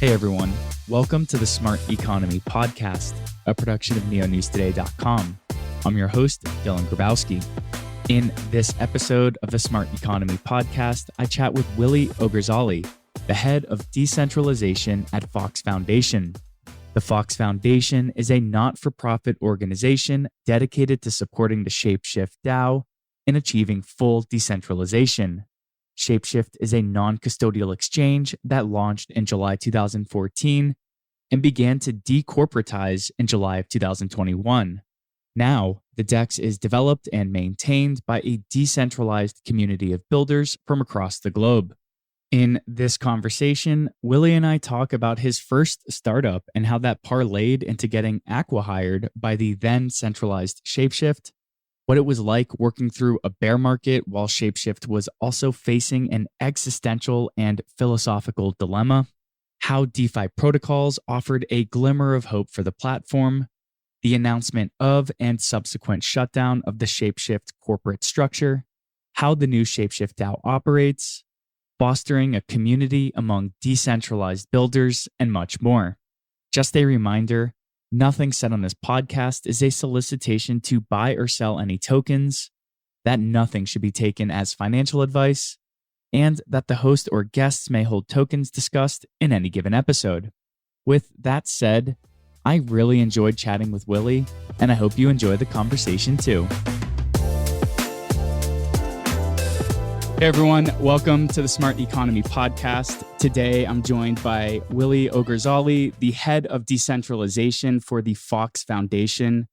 Hey everyone, welcome to the Smart Economy Podcast, a production of neonewstoday.com. I'm your host, Dylan Grabowski. In this episode of the Smart Economy Podcast, I chat with Willy Ogorzaly, the head of decentralization at Fox Foundation. The Fox Foundation is a not-for-profit organization dedicated to supporting the ShapeShift DAO in achieving full decentralization. ShapeShift is a non-custodial exchange that launched in July 2014 and began to decorporatize in July of 2021. Now, the DEX is developed and maintained by a decentralized community of builders from across the globe. In this conversation, Willy and I talk about his first startup and how that parlayed into getting acquihired by the then centralized Shapeshift, what it was like working through a bear market while Shapeshift was also facing an existential and philosophical dilemma, how DeFi protocols offered a glimmer of hope for the platform, the announcement of and subsequent shutdown of the Shapeshift corporate structure, how the new Shapeshift DAO operates, fostering a community among decentralized builders, and much more. Just a reminder, nothing said on this podcast is a solicitation to buy or sell any tokens, that nothing should be taken as financial advice, and that the host or guests may hold tokens discussed in any given episode. With that said, I really enjoyed chatting with Willy, and I hope you enjoy the conversation too. Hey everyone, welcome to the Smart Economy Podcast. Today I'm joined by Willy Ogorzaly, the head of decentralization for the Fox Foundation.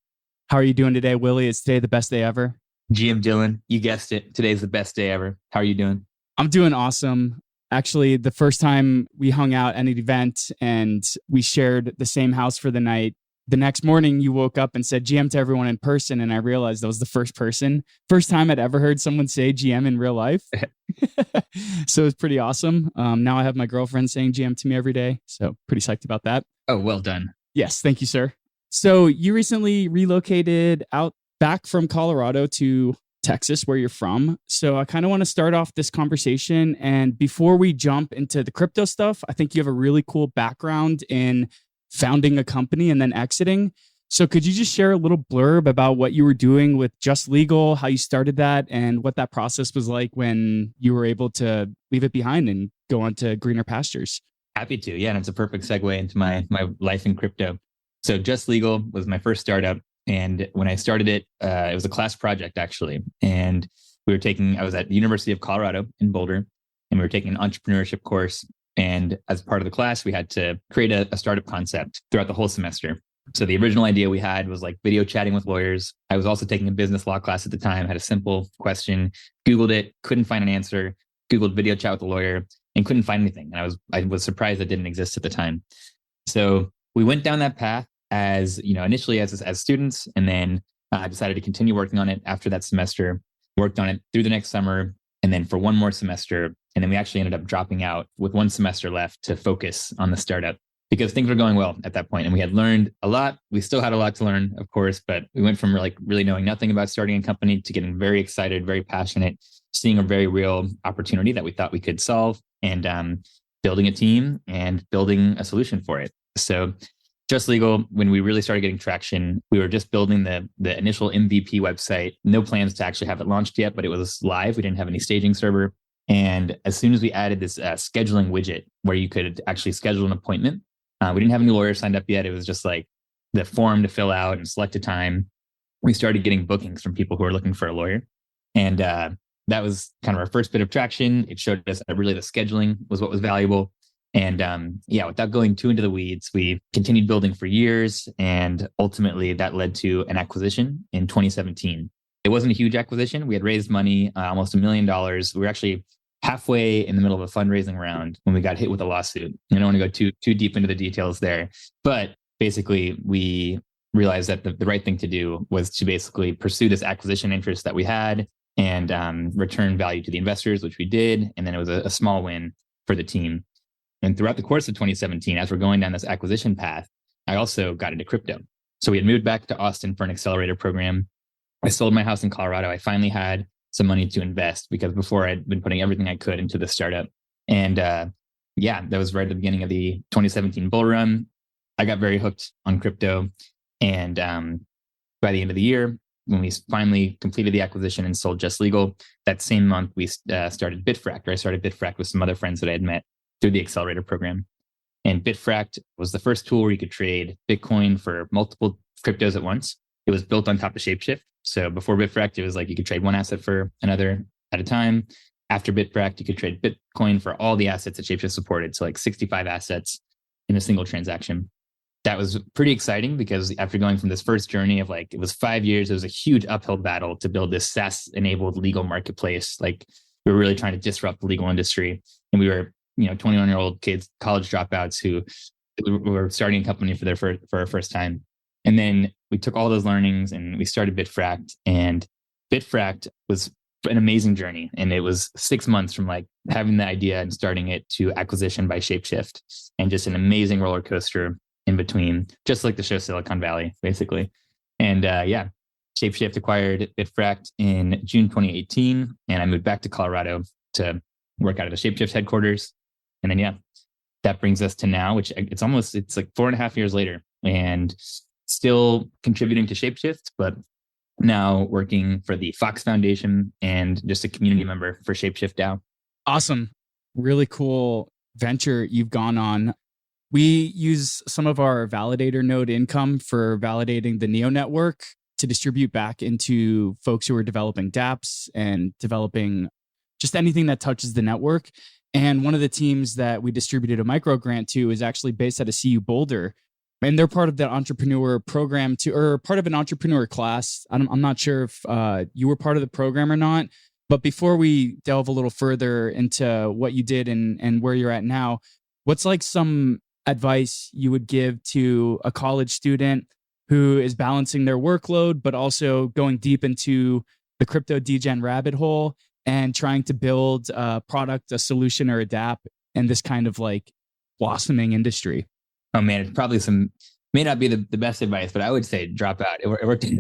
How are you doing today, Willy? Is today the best day ever? GM Dylan, you guessed it. Today's the best day ever. How are you doing? I'm doing awesome. Actually, the first time we hung out at an event and we shared the same house for the night, the next morning you woke up and said GM to everyone in person, and I realized that was the first time I'd ever heard someone say GM in real life. So it was pretty awesome. Now I have my girlfriend saying GM to me every day, so pretty psyched about that. Oh, well done. Yes, thank you, sir. So you recently relocated out back from Colorado to Texas, where you're from. So I kind of want to start off this conversation, and before we jump into the crypto stuff, I think you have a really cool background in founding a company and then exiting. So could you just share a little blurb about what you were doing with Just Legal, how you started that, and what that process was like when you were able to leave it behind and go on to greener pastures? Happy to. Yeah, and it's a perfect segue into my life in crypto. So Just Legal was my first startup. And when I started it, it was a class project, actually. And I was at the University of Colorado in Boulder, and we were taking an entrepreneurship course. And as part of the class, we had to create a startup concept throughout the whole semester. So the original idea we had was like video chatting with lawyers. I was also taking a business law class at the time, had a simple question, Googled it, couldn't find an answer, Googled video chat with a lawyer, and couldn't find anything. And I was surprised it didn't exist at the time. So we went down that path as, initially as students, and then decided to continue working on it after that semester, worked on it through the next summer, and then for one more semester. And then we actually ended up dropping out with one semester left to focus on the startup because things were going well at that point. And we had learned a lot. We still had a lot to learn, of course, but we went from really knowing nothing about starting a company to getting very excited, very passionate, seeing a very real opportunity that we thought we could solve, and building a team and building a solution for it. So Just Legal, when we really started getting traction, we were just building the initial MVP website. No plans to actually have it launched yet, but it was live. We didn't have any staging server. And as soon as we added this scheduling widget where you could actually schedule an appointment, we didn't have any lawyers signed up yet. It was just like the form to fill out and select a time. We started getting bookings from people who were looking for a lawyer. And that was kind of our first bit of traction. It showed us that really the scheduling was what was valuable. And without going too into the weeds, we continued building for years. And ultimately that led to an acquisition in 2017. It wasn't a huge acquisition. We had raised money, almost $1 million. We were actually halfway in the middle of a fundraising round when we got hit with a lawsuit. I don't want to go too deep into the details there, but basically we realized that the right thing to do was to basically pursue this acquisition interest that we had and return value to the investors, which we did. And then it was a small win for the team. And throughout the course of 2017, as we're going down this acquisition path, I also got into crypto. So we had moved back to Austin for an accelerator program. I sold my house in Colorado. I finally had some money to invest because before I'd been putting everything I could into the startup. And yeah, that was right at the beginning of the 2017 bull run. I got very hooked on crypto. And by the end of the year, when we finally completed the acquisition and sold Just Legal, that same month, we started Bitfract, or I started Bitfract with some other friends that I had met through the accelerator program. And Bitfract was the first tool where you could trade Bitcoin for multiple cryptos at once. It was built on top of Shapeshift. So before Bitfract, it was like you could trade one asset for another at a time. After Bitfract, you could trade Bitcoin for all the assets that Shapeshift supported. So like 65 assets in a single transaction. That was pretty exciting because after going from this first journey of like, it was 5 years, it was a huge uphill battle to build this SaaS-enabled legal marketplace. Like we were really trying to disrupt the legal industry. And we were, 21-year-old kids, college dropouts who were starting a company for our first time. And then we took all those learnings and we started Bitfract. And Bitfract was an amazing journey. And it was 6 months from like having the idea and starting it to acquisition by Shapeshift, and just an amazing roller coaster in between, just like the show Silicon Valley, basically. And Shapeshift acquired Bitfract in June 2018. And I moved back to Colorado to work out of the Shapeshift headquarters. And then, that brings us to now, which it's like 4.5 years later, and still contributing to Shapeshift, but now working for the Fox Foundation and just a community member for ShapeShift DAO. Awesome. Really cool venture you've gone on. We use some of our validator node income for validating the Neo network to distribute back into folks who are developing dApps and developing just anything that touches the network. And one of the teams that we distributed a micro grant to is actually based out of CU Boulder. And they're part of the entrepreneur program or part of an entrepreneur class. I'm not sure if you were part of the program or not. But before we delve a little further into what you did and where you're at now, what's like some advice you would give to a college student who is balancing their workload, but also going deep into the crypto degen rabbit hole and trying to build a product, a solution, or a dApp in this kind of like blossoming industry? Oh man, it's probably may not be the best advice, but I would say drop out. It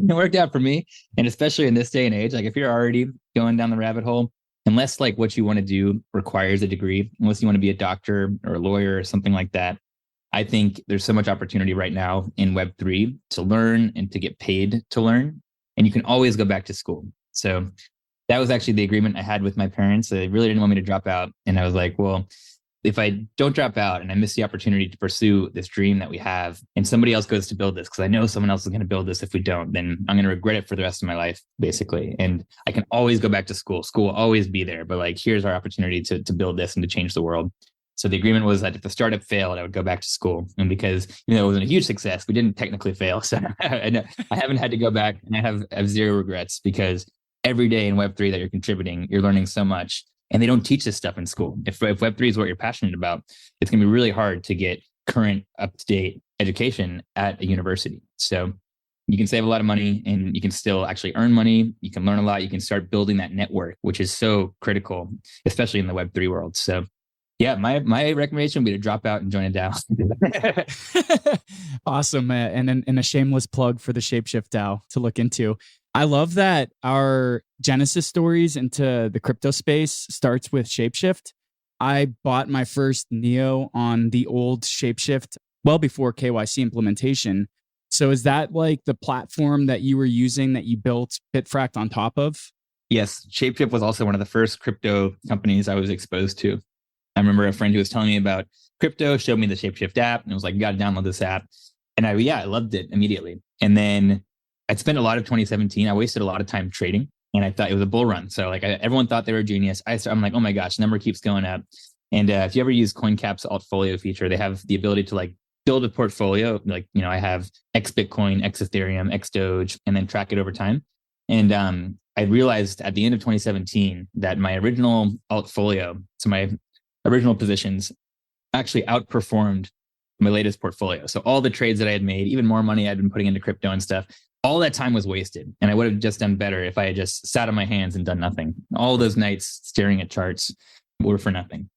worked out for me. And especially in this day and age, like if you're already going down the rabbit hole, unless like what you want to do requires a degree, unless you want to be a doctor or a lawyer or something like that, I think there's so much opportunity right now in Web3 to learn and to get paid to learn. And you can always go back to school. So that was actually the agreement I had with my parents. They really didn't want me to drop out. And I was like, well, if I don't drop out and I miss the opportunity to pursue this dream that we have, and somebody else goes to build this, because I know someone else is going to build this if we don't, then I'm going to regret it for the rest of my life, basically. And I can always go back to school. School will always be there. But like, here's our opportunity to build this and to change the world. So the agreement was that if the startup failed, I would go back to school. And because, it wasn't a huge success, we didn't technically fail. So I haven't had to go back, and I have zero regrets, because every day in Web3 that you're contributing, you're learning so much. And they don't teach this stuff in school. If Web3 is what you're passionate about, it's going to be really hard to get current, up-to-date education at a university. So you can save a lot of money, and you can still actually earn money. You can learn a lot. You can start building that network, which is so critical, especially in the Web3 world. So yeah, my recommendation would be to drop out and join a DAO. Awesome. And a shameless plug for the ShapeShift DAO to look into. I love that our genesis stories into the crypto space starts with ShapeShift. I bought my first Neo on the old ShapeShift well before KYC implementation. So is that like the platform that you were using that you built Bitfract on top of? Yes. ShapeShift was also one of the first crypto companies I was exposed to. I remember a friend who was telling me about crypto, showed me the ShapeShift app, and was like, you got to download this app. And I loved it immediately. And then I'd spent a lot of 2017. I wasted a lot of time trading, and I thought it was a bull run. So like everyone thought they were a genius. I'm like, oh my gosh, number keeps going up. And if you ever use CoinCap's Altfolio feature, they have the ability to like build a portfolio. Like, I have X Bitcoin, X Ethereum, X Doge, and then track it over time. And I realized at the end of 2017 that my original Altfolio, so my original positions, actually outperformed my latest portfolio. So all the trades that I had made, even more money I'd been putting into crypto and stuff, all that time was wasted. And I would have just done better if I had just sat on my hands and done nothing. All those nights staring at charts were for nothing.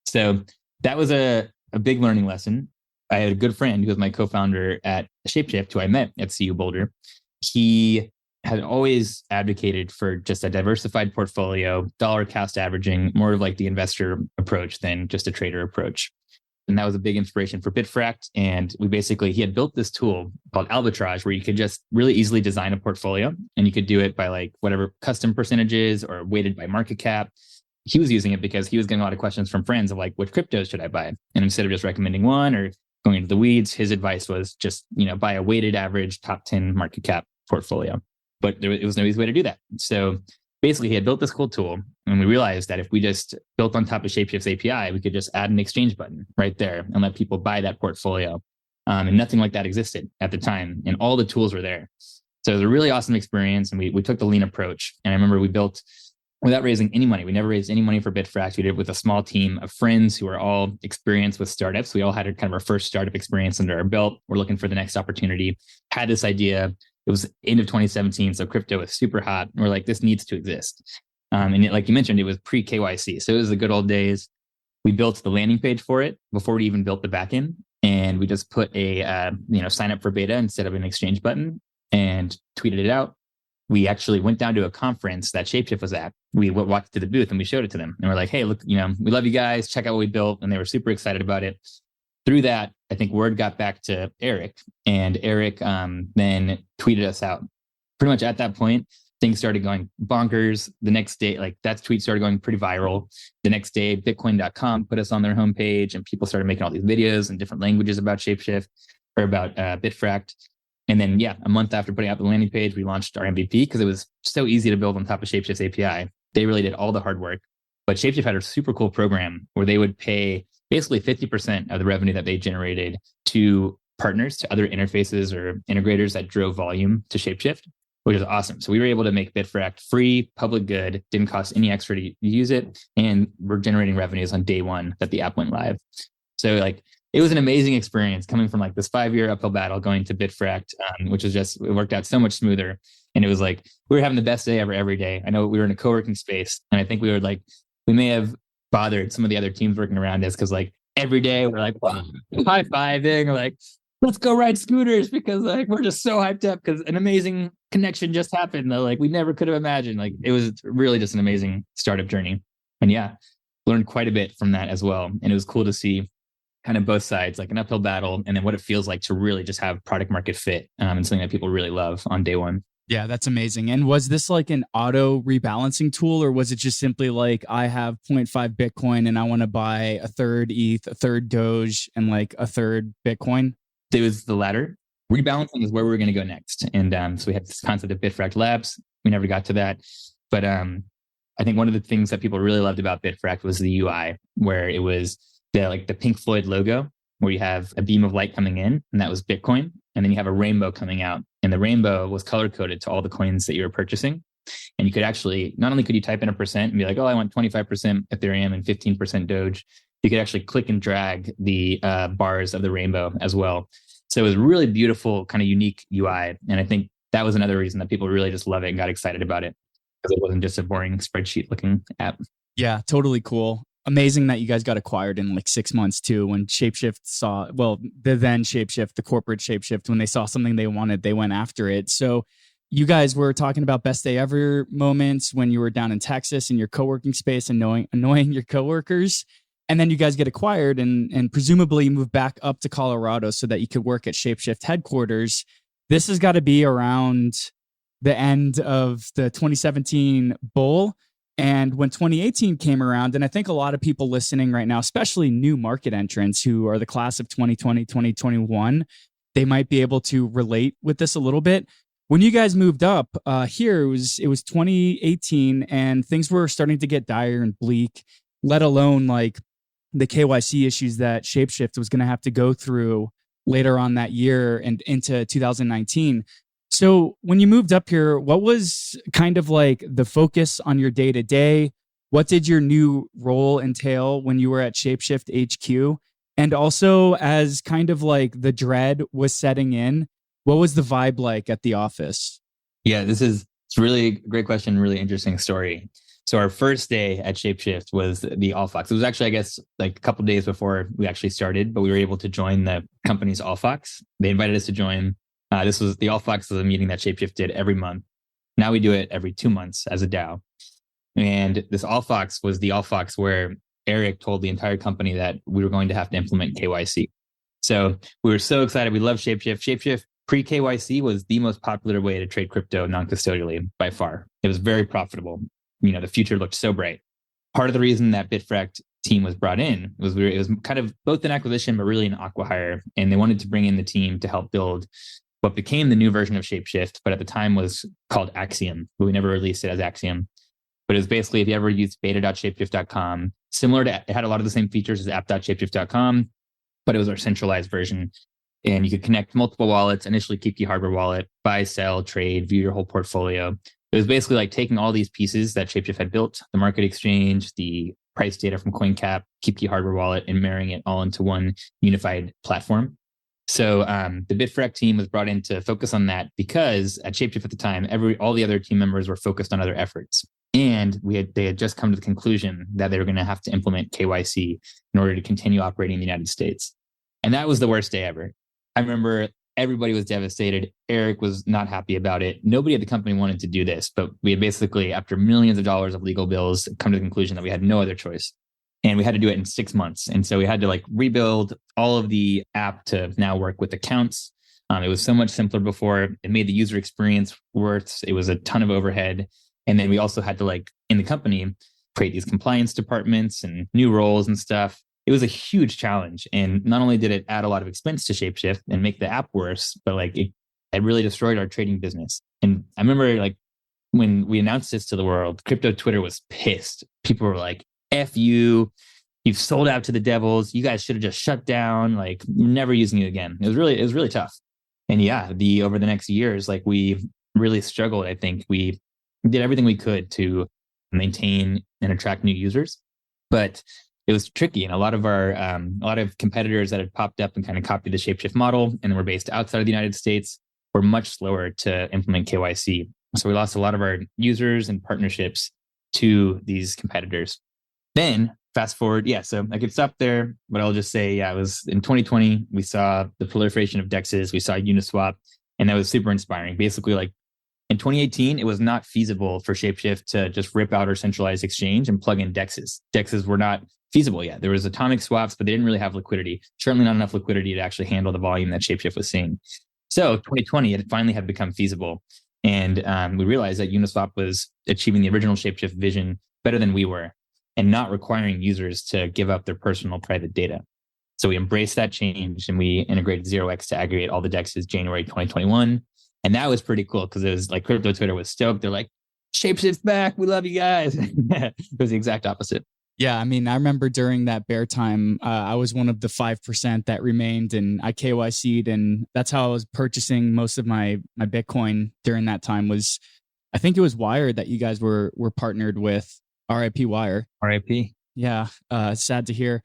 So that was a big learning lesson. I had a good friend who was my co-founder at ShapeShift, who I met at CU Boulder. He had always advocated for just a diversified portfolio, dollar cost averaging, more of like the investor approach than just a trader approach. And that was a big inspiration for Bitfract. And he had built this tool called Arbitrage, where you could just really easily design a portfolio, and you could do it by like whatever custom percentages or weighted by market cap. He was using it because he was getting a lot of questions from friends of like, which cryptos should I buy? And instead of just recommending one or going into the weeds, his advice was just, buy a weighted average top 10 market cap portfolio. But it was no easy way to do that. So basically, he had built this cool tool, and we realized that if we just built on top of Shapeshift's API, we could just add an exchange button right there and let people buy that portfolio. And nothing like that existed at the time, and all the tools were there. So it was a really awesome experience, and we took the lean approach. And I remember we built without raising any money. We never raised any money for Bitfract. We did it with a small team of friends who were all experienced with startups. We all had kind of our first startup experience under our belt. We're looking for the next opportunity. Had this idea. It was end of 2017, so crypto was super hot. And we're like, this needs to exist. Like you mentioned, it was pre-KYC. So it was the good old days. We built the landing page for it before we even built the backend. And we just put a, sign up for beta instead of an exchange button and tweeted it out. We actually went down to a conference that Shapeshift was at. We walked to the booth and we showed it to them. And we're like, hey, look, we love you guys. Check out what we built. And they were super excited about it. Through that, I think word got back to Eric, and Eric then tweeted us out. Pretty much at that point, things started going bonkers. The next day, like that tweet started going pretty viral. The next day, Bitcoin.com put us on their homepage, and people started making all these videos in different languages about Shapeshift or about Bitfract. And then, a month after putting out the landing page, we launched our MVP because it was so easy to build on top of Shapeshift's API. They really did all the hard work. But Shapeshift had a super cool program where they would pay basically 50% of the revenue that they generated to partners, to other interfaces or integrators that drove volume to Shapeshift, which is awesome. So we were able to make Bitfract free, public good, didn't cost any extra to use it, and we're generating revenues on day one that the app went live. So it was an amazing experience coming from this 5-year uphill battle going to Bitfract, which is it worked out so much smoother. And it was we were having the best day ever every day. I know we were in a co-working space, and I think we were we may have bothered some of the other teams working around us because every day we're high-fiving, or let's go ride scooters because we're just so hyped up because an amazing connection just happened that we never could have imagined. It was really just an amazing startup journey. And learned quite a bit from that as well. And it was cool to see kind of both sides, an uphill battle, and then what it feels like to really just have product market fit and something that people really love on day one. Yeah, that's amazing. And was this an auto rebalancing tool, or was it just simply I have 0.5 Bitcoin and I want to buy a third ETH, a third Doge, and a third Bitcoin? It was the latter. Rebalancing is where we were going to go next. And so we had this concept of Bitfract Labs. We never got to that. But I think one of the things that people really loved about Bitfract was the UI, where it was the Pink Floyd logo, where you have a beam of light coming in, and that was Bitcoin. And then you have a rainbow coming out, and the rainbow was color coded to all the coins that you were purchasing. And you could actually, not only could you type in a percent and be I want 25% Ethereum and 15% Doge, you could actually click and drag the bars of the rainbow as well. So it was really beautiful, kind of unique UI. And I think that was another reason that people really just love it and got excited about it, because it wasn't just a boring spreadsheet looking app. Yeah, totally cool. Amazing that you guys got acquired in 6 months too. When Shapeshift saw, the then Shapeshift, the corporate Shapeshift, when they saw something they wanted, they went after it. So you guys were talking about best day ever moments when you were down in Texas in your co-working space and annoying your coworkers. And then you guys get acquired and presumably move back up to Colorado so that you could work at Shapeshift headquarters. This has got to be around the end of the 2017 bull. And when 2018 came around, and I think a lot of people listening right now, especially new market entrants who are the class of 2020, 2021, they might be able to relate with this a little bit. When you guys moved up here, it was 2018, and things were starting to get dire and bleak, let alone the KYC issues that Shapeshift was going to have to go through later on that year and into 2019. So when you moved up here, what was kind of the focus on your day to day? What did your new role entail when you were at Shapeshift HQ? And also, as kind of the dread was setting in, what was the vibe like at the office? Yeah, it's really a great question, really interesting story. So our first day at Shapeshift was the All Fox. It was actually, I guess, a couple of days before we actually started, but we were able to join the company's All Fox. They invited us to join. The All Fox was a meeting that Shapeshift did every month. Now we do it every 2 months as a DAO. And this All Fox was the All Fox where Eric told the entire company that we were going to have to implement KYC. So we were so excited. We love Shapeshift. Shapeshift pre-KYC was the most popular way to trade crypto non-custodially by far. It was very profitable. The future looked so bright. Part of the reason that Bitfract team was brought in was it was kind of both an acquisition, but really an acquihire. And they wanted to bring in the team to help build what became the new version of Shapeshift, but at the time was called Axiom, but we never released it as Axiom. But it was basically, if you ever used beta.shapeshift.com, similar to, it had a lot of the same features as app.shapeshift.com, but it was our centralized version. And you could connect multiple wallets, initially keep the hardware wallet, buy, sell, trade, view your whole portfolio. It was basically like taking all these pieces that Shapeshift had built, the market exchange, the price data from CoinCap, keep the hardware wallet, and marrying it all into one unified platform. So the Bitfract team was brought in to focus on that because at Shapeshift at the time, all the other team members were focused on other efforts. And they had just come to the conclusion that they were going to have to implement KYC in order to continue operating in the United States. And that was the worst day ever. I remember everybody was devastated. Eric was not happy about it. Nobody at the company wanted to do this, but we had basically, after millions of dollars of legal bills, come to the conclusion that we had no other choice. And we had to do it in 6 months. And so we had to rebuild all of the app to now work with accounts. It was so much simpler before. It made the user experience worse. It was a ton of overhead. And then we also had to, in the company, create these compliance departments and new roles and stuff. It was a huge challenge. And not only did it add a lot of expense to Shapeshift and make the app worse, but it really destroyed our trading business. And I remember when we announced this to the world, crypto Twitter was pissed. People were like, F you, you've sold out to the devils. You guys should have just shut down. We're never using you again. It was really tough. And yeah, over the next years, we really struggled. I think we did everything we could to maintain and attract new users, but it was tricky. And a lot of competitors that had popped up and kind of copied the Shapeshift model and were based outside of the United States were much slower to implement KYC. So we lost a lot of our users and partnerships to these competitors. Then fast forward, so I could stop there, but I'll just say, it was in 2020, we saw the proliferation of DEXs, we saw Uniswap, and that was super inspiring. Basically, in 2018, it was not feasible for Shapeshift to just rip out our centralized exchange and plug in DEXs. DEXs were not feasible yet. There was atomic swaps, but they didn't really have liquidity, certainly not enough liquidity to actually handle the volume that Shapeshift was seeing. So 2020, it finally had become feasible. And we realized that Uniswap was achieving the original Shapeshift vision better than we were, and not requiring users to give up their personal private data. So we embraced that change and we integrated 0x to aggregate all the DEXs January 2021. And that was pretty cool because it was crypto Twitter was stoked. They're like, Shapeshift's back. We love you guys. It was the exact opposite. Yeah, I remember during that bear time, I was one of the 5% that remained, and I KYC'd, and that's how I was purchasing most of my Bitcoin during that time. I think it was Wire that you guys were partnered with. RIP Wire. RIP. Yeah, sad to hear.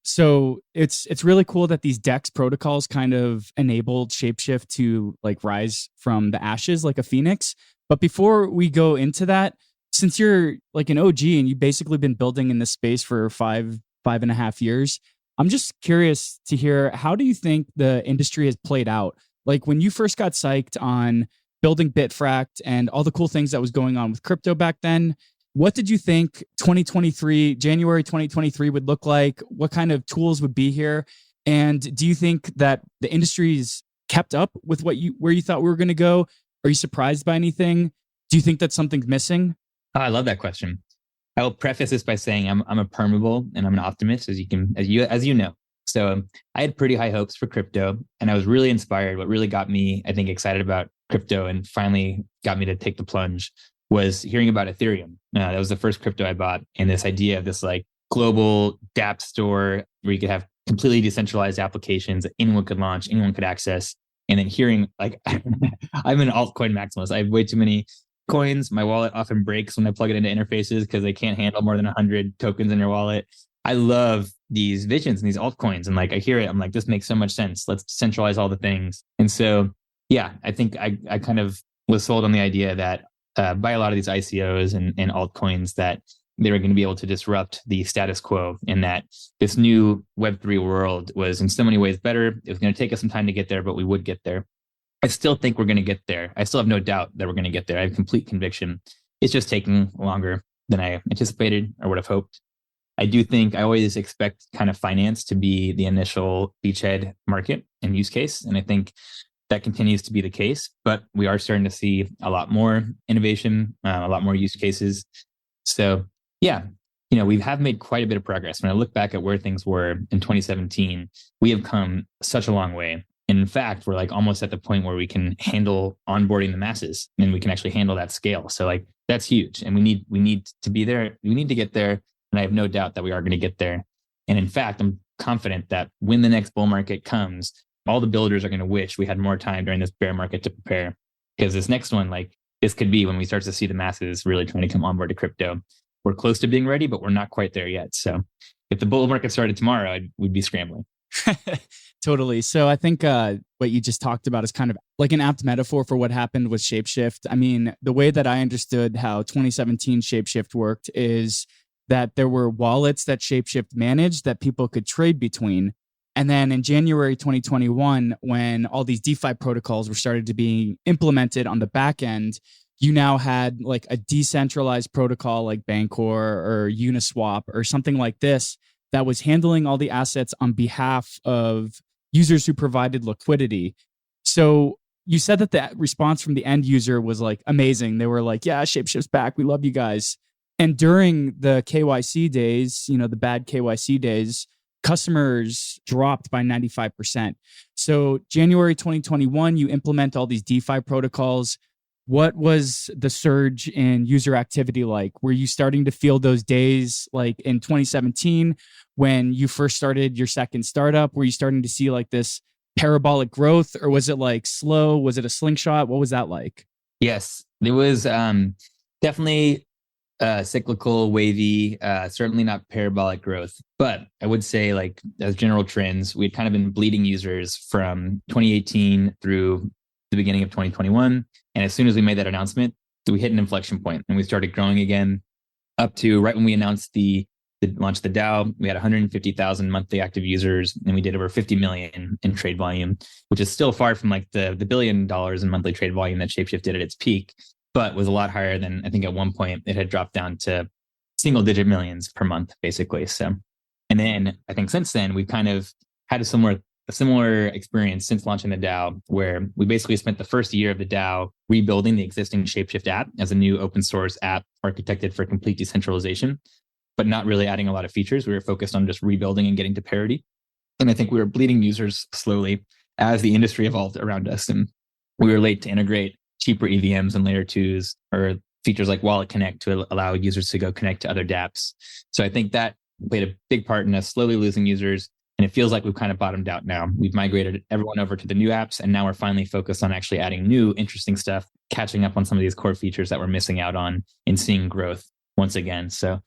So it's really cool that these DEX protocols kind of enabled Shapeshift to rise from the ashes like a phoenix. But before we go into that, since you're an OG and you've basically been building in this space for five and a half years, I'm just curious to hear, how do you think the industry has played out? When you first got psyched on building Bitfract and all the cool things that was going on with crypto back then, what did you think January 2023 would look like? What kind of tools would be here? And do you think that the industry's kept up with where you thought we were going to go? Are you surprised by anything? Do you think that something's missing? Oh, I love that question. I will preface this by saying I'm a permeable and I'm an optimist, as you know. So I had pretty high hopes for crypto, and I was really inspired. What really got me, I think, excited about crypto and finally got me to take the plunge was hearing about Ethereum. That was the first crypto I bought, and this idea of this global dApp store where you could have completely decentralized applications that anyone could launch, anyone could access. And then hearing I'm an altcoin maximalist. I have way too many coins. My wallet often breaks when I plug it into interfaces because they can't handle more than 100 tokens in your wallet. I love these visions and these altcoins. And I hear it, I'm like, this makes so much sense. Let's centralize all the things. And so, yeah, I think I kind of was sold on the idea that by a lot of these ICOs and altcoins that they were going to be able to disrupt the status quo, and that this new Web3 world was in so many ways better. It was going to take us some time to get there, but we would get there. I still think we're going to get there. I still have no doubt that we're going to get there. I have complete conviction. It's just taking longer than I anticipated or would have hoped. I do think I always expect kind of finance to be the initial beachhead market and use case. And I think that continues to be the case, but we are starting to see a lot more innovation, a lot more use cases. So yeah, we have made quite a bit of progress. When I look back at where things were in 2017, we have come such a long way. And in fact, we're like almost at the point where we can handle onboarding the masses and we can actually handle that scale. So like that's huge. And we need to be there. We need to get there. And I have no doubt that we are going to get there. And in fact, I'm confident that when the next bull market comes, all the builders are going to wish we had more time during this bear market to prepare. Because this next one, like this could be when we start to see the masses really trying to come on board to crypto. We're close to being ready, but we're not quite there yet. So if the bull market started tomorrow, we'd be scrambling. Totally. So I think what you just talked about is kind of like an apt metaphor for what happened with Shapeshift. I mean, the way that I understood how 2017 Shapeshift worked is that there were wallets that Shapeshift managed that people could trade between. And then in January 2021, when all these DeFi protocols were started to be implemented on the back end, you now had like a decentralized protocol like Bancor or Uniswap or something like this that was handling all the assets on behalf of users who provided liquidity. So you said that the response from the end user was like amazing. They were like, yeah, Shapeshift's back. We love you guys. And during the KYC days, the bad KYC days, customers dropped by 95%. So January 2021, you implement all these DeFi protocols. What was the surge in user activity like? Were you starting to feel those days like in 2017 when you first started your second startup? Were you starting to see like this parabolic growth, or was it like slow? Was it a slingshot? What was that like? Yes, there was definitely cyclical, wavy, certainly not parabolic growth. But I would say like as general trends, we'd kind of been bleeding users from 2018 through the beginning of 2021. And as soon as we made that announcement, we hit an inflection point and we started growing again up to right when we announced the launch of the DAO. We had 150,000 monthly active users and we did over 50 million in trade volume, which is still far from like the $1 billion in monthly trade volume that Shapeshift did at its peak, but was a lot higher than I think at one point it had dropped down to single digit millions per month, basically. So, and then I think since then we've kind of had a similar experience since launching the DAO, where we basically spent the first year of the DAO rebuilding the existing Shapeshift app as a new open source app architected for complete decentralization, but not really adding a lot of features. We were focused on just rebuilding and getting to parity. And I think we were bleeding users slowly as the industry evolved around us. And we were late to integrate cheaper EVMs and layer twos or features like Wallet Connect to allow users to go connect to other dApps. So I think that played a big part in us slowly losing users. And it feels like we've kind of bottomed out now. We've migrated everyone over to the new apps, and now we're finally focused on actually adding new, interesting stuff, catching up on some of these core features that we're missing out on and seeing growth once again. So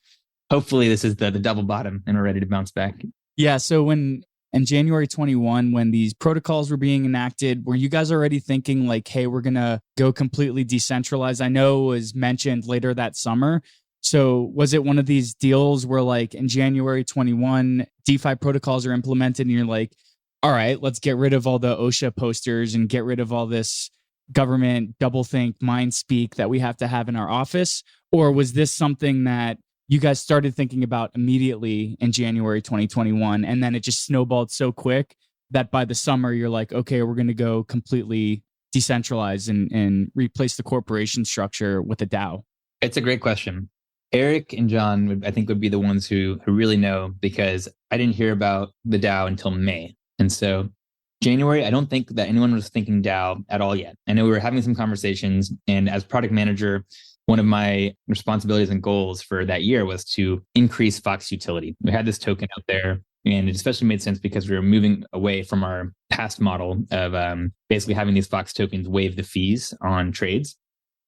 hopefully this is the double bottom and we're ready to bounce back. Yeah. So when in January 21, when these protocols were being enacted, were you guys already thinking like, hey, we're going to go completely decentralized? I know it was mentioned later that summer. So was it one of these deals where like in January 21, DeFi protocols are implemented and you're like, all right, let's get rid of all the OSHA posters and get rid of all this government doublethink mind speak that we have to have in our office? Or was this something that you guys started thinking about immediately in January 2021 and then it just snowballed so quick that by the summer you're like, okay, we're going to go completely decentralized and replace the corporation structure with a DAO? It's a great question. Eric and John, I think, would be the ones who really know, because I didn't hear about the DAO until May. And so January, I don't think that anyone was thinking DAO at all yet. I know we were having some conversations, and as product manager, one of my responsibilities and goals for that year was to increase Fox utility. We had this token out there, and it especially made sense because we were moving away from our past model of basically having these Fox tokens waive the fees on trades.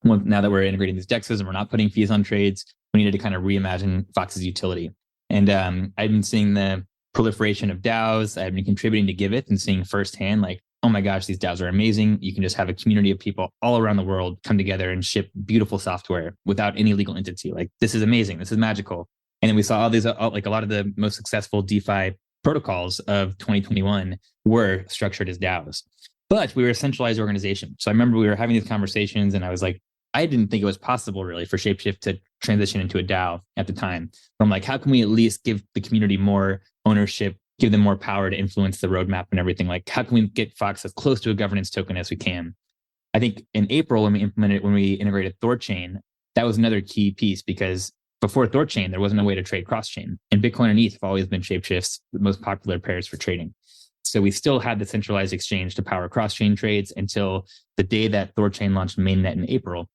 Well, now that we're integrating these DEXs and we're not putting fees on trades, we needed to kind of reimagine Fox's utility. And I've been seeing the proliferation of DAOs. I've been contributing to Give It and seeing firsthand, like, oh my gosh, these DAOs are amazing. You can just have a community of people all around the world come together and ship beautiful software without any legal entity. Like, this is amazing. This is magical. And then we saw all these, like a lot of the most successful DeFi protocols of 2021 were structured as DAOs. But we were a centralized organization. So I remember we were having these conversations and I was like, I didn't think it was possible really for Shapeshift to transition into a DAO at the time. But I'm like, how can we at least give the community more ownership, give them more power to influence the roadmap and everything? Like, how can we get Fox as close to a governance token as we can? I think in April, when we integrated ThorChain, that was another key piece because before ThorChain, there wasn't a way to trade cross-chain. And Bitcoin and ETH have always been Shapeshift's the most popular pairs for trading. So we still had the centralized exchange to power cross-chain trades until the day that ThorChain launched mainnet in April.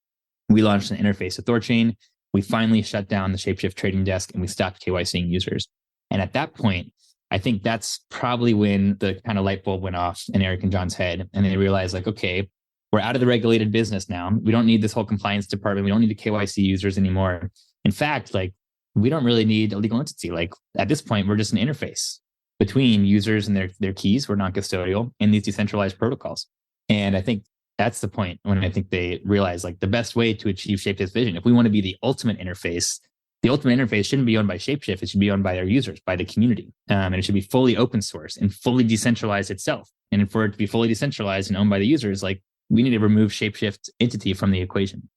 We launched an interface to ThorChain. We finally shut down the Shapeshift trading desk and we stopped KYCing users. And at that point, I think that's probably when the kind of light bulb went off in Eric and John's head. And they realized like, okay, we're out of the regulated business now. We don't need this whole compliance department. We don't need to KYC users anymore. In fact, like we don't really need a legal entity. Like at this point, we're just an interface between users and their keys. We're non-custodial in these decentralized protocols. And I think that's the point when I think they realize like the best way to achieve Shapeshift's vision. If we want to be the ultimate interface shouldn't be owned by Shapeshift. It should be owned by their users, by the community. And it should be fully open source and fully decentralized itself. And for it to be fully decentralized and owned by the users, like we need to remove Shapeshift entity from the equation.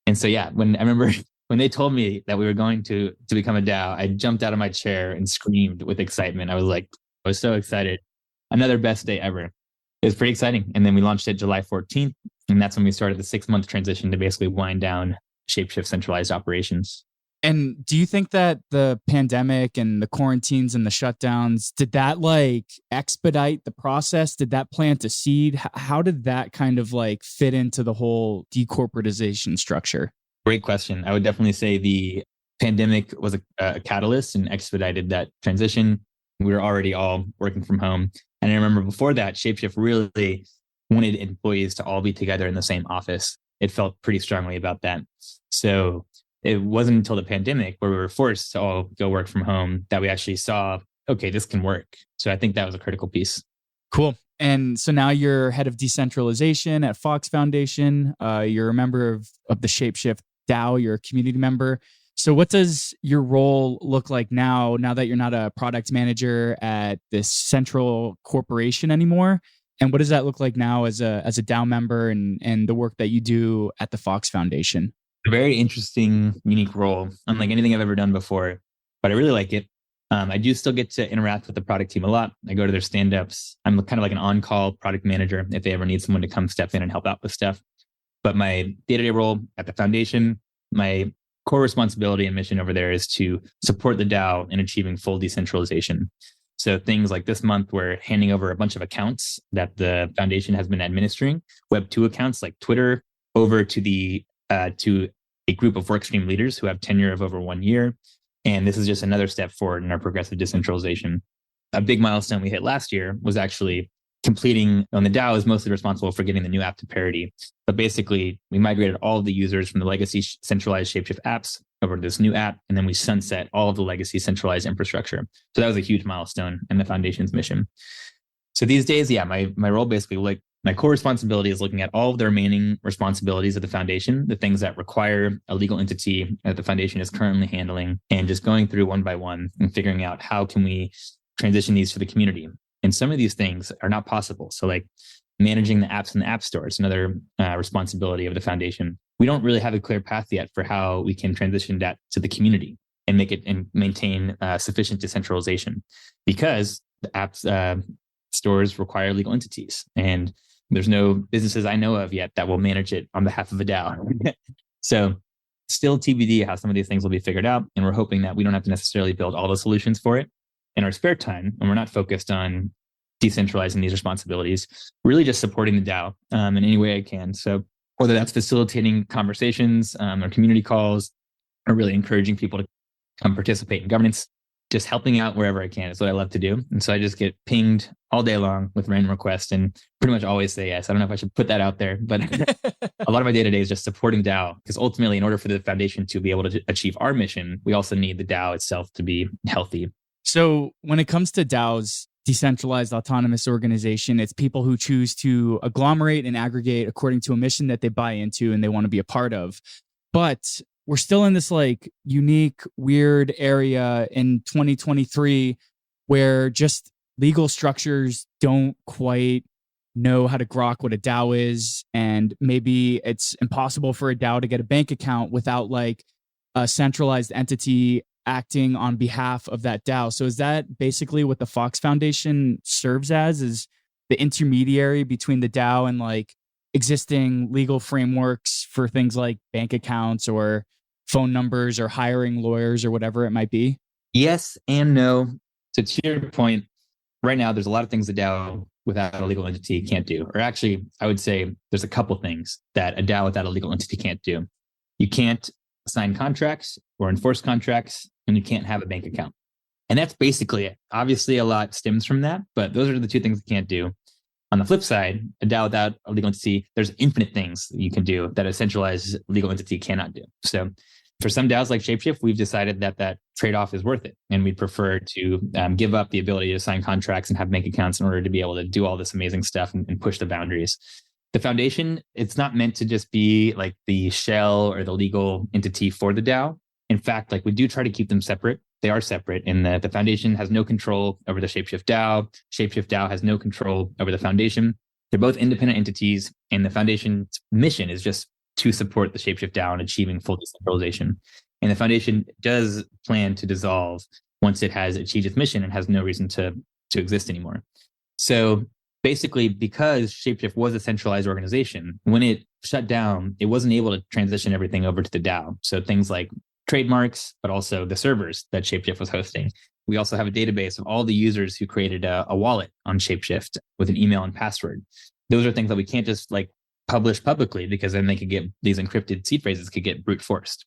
And so, yeah, when they told me that we were going to become a DAO, I jumped out of my chair and screamed with excitement. I was so excited. Another best day ever. It was pretty exciting. And then we launched it July 14th. And that's when we started the 6-month transition to basically wind down Shapeshift centralized operations. And do you think that the pandemic and the quarantines and the shutdowns, did that like expedite the process? Did that plant a seed? How did that kind of like fit into the whole decorporatization structure? Great question. I would definitely say the pandemic was a catalyst and expedited that transition. We were already all working from home. And I remember before that, Shapeshift really wanted employees to all be together in the same office. It felt pretty strongly about that. So it wasn't until the pandemic where we were forced to all go work from home that we actually saw, okay, this can work. So I think that was a critical piece. Cool. And so now you're head of decentralization at Fox Foundation. You're a member of the ShapeShift DAO. You're a community member. So what does your role look like now that you're not a product manager at this central corporation anymore? And what does that look like now as a DAO member and the work that you do at the Fox Foundation? A very interesting, unique role, unlike anything I've ever done before, but I really like it. I do still get to interact with the product team a lot. I go to their stand-ups. I'm kind of like an on-call product manager if they ever need someone to come step in and help out with stuff. But my day-to-day role at the foundation, my core responsibility and mission over there is to support the DAO in achieving full decentralization. So things like this month, we're handing over a bunch of accounts that the foundation has been administering, Web2 accounts like Twitter, over to a group of workstream leaders who have tenure of over 1 year. And this is just another step forward in our progressive decentralization. A big milestone we hit last year was actually completing, and the DAO is mostly responsible for getting the new app to parity. But basically, we migrated all of the users from the legacy centralized Shapeshift apps over to this new app, and then we sunset all of the legacy centralized infrastructure. So that was a huge milestone in the foundation's mission. So these days, yeah, my role basically, like my core responsibility is looking at all of the remaining responsibilities of the foundation, the things that require a legal entity that the foundation is currently handling, and just going through one by one and figuring out how can we transition these to the community. And some of these things are not possible. So like managing the apps in the app store is another responsibility of the foundation. We don't really have a clear path yet for how we can transition that to the community and make it and maintain sufficient decentralization, because the apps stores require legal entities, and there's no businesses I know of yet that will manage it on behalf of a DAO. So still TBD how some of these things will be figured out. And we're hoping that we don't have to necessarily build all the solutions for it in our spare time. And we're not focused on decentralizing these responsibilities, really just supporting the DAO in any way I can. So whether that's facilitating conversations or community calls, or really encouraging people to come participate in governance, just helping out wherever I can is what I love to do. And so I just get pinged all day long with random requests and pretty much always say yes. I don't know if I should put that out there, but a lot of my day-to-day is just supporting DAO, because ultimately, in order for the foundation to be able to achieve our mission, we also need the DAO itself to be healthy. So when it comes to DAOs, decentralized autonomous organization, it's people who choose to agglomerate and aggregate according to a mission that they buy into and they want to be a part of. But we're still in this like unique, weird area in 2023 where just legal structures don't quite know how to grok what a DAO is, and maybe it's impossible for a DAO to get a bank account without like a centralized entity acting on behalf of that DAO. So is that basically what the Fox Foundation serves as, is the intermediary between the DAO and like existing legal frameworks for things like bank accounts or phone numbers or hiring lawyers or whatever it might be? Yes and no. So to your point, right now, there's a lot of things the DAO without a legal entity can't do. Or actually, I would say there's a couple things that a DAO without a legal entity can't do. You can't sign contracts or enforce contracts, and you can't have a bank account. And that's basically it. Obviously, a lot stems from that, but those are the two things it can't do. On the flip side, a DAO without a legal entity, there's infinite things that you can do that a centralized legal entity cannot do. So for some DAOs like Shapeshift, we've decided that that trade-off is worth it. And we'd prefer to give up the ability to sign contracts and have bank accounts in order to be able to do all this amazing stuff and push the boundaries. The foundation, it's not meant to just be like the shell or the legal entity for the DAO. In fact, like we do try to keep them separate. They are separate in that the foundation has no control over the Shapeshift DAO. Shapeshift DAO has no control over the foundation. They're both independent entities, and the foundation's mission is just to support the Shapeshift DAO in achieving full decentralization. And the foundation does plan to dissolve once it has achieved its mission and has no reason to exist anymore. So basically, because Shapeshift was a centralized organization, when it shut down, it wasn't able to transition everything over to the DAO. So things like trademarks, but also the servers that Shapeshift was hosting. We also have a database of all the users who created a wallet on Shapeshift with an email and password. Those are things that we can't just like publish publicly, because then they could get these encrypted seed phrases could get brute forced.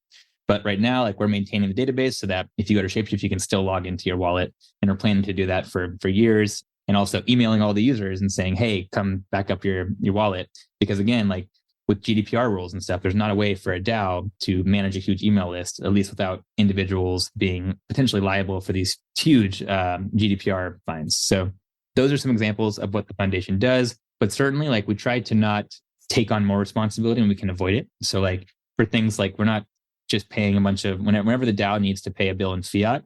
But right now, like we're maintaining the database so that if you go to Shapeshift, you can still log into your wallet, and we're planning to do that for years. And also emailing all the users and saying, hey, come back up your wallet. Because again, like with GDPR rules and stuff, there's not a way for a DAO to manage a huge email list, at least without individuals being potentially liable for these huge GDPR fines. So those are some examples of what the foundation does. But certainly, like we try to not take on more responsibility when we can avoid it. So like for things like we're not just paying a bunch of, whenever the DAO needs to pay a bill in fiat,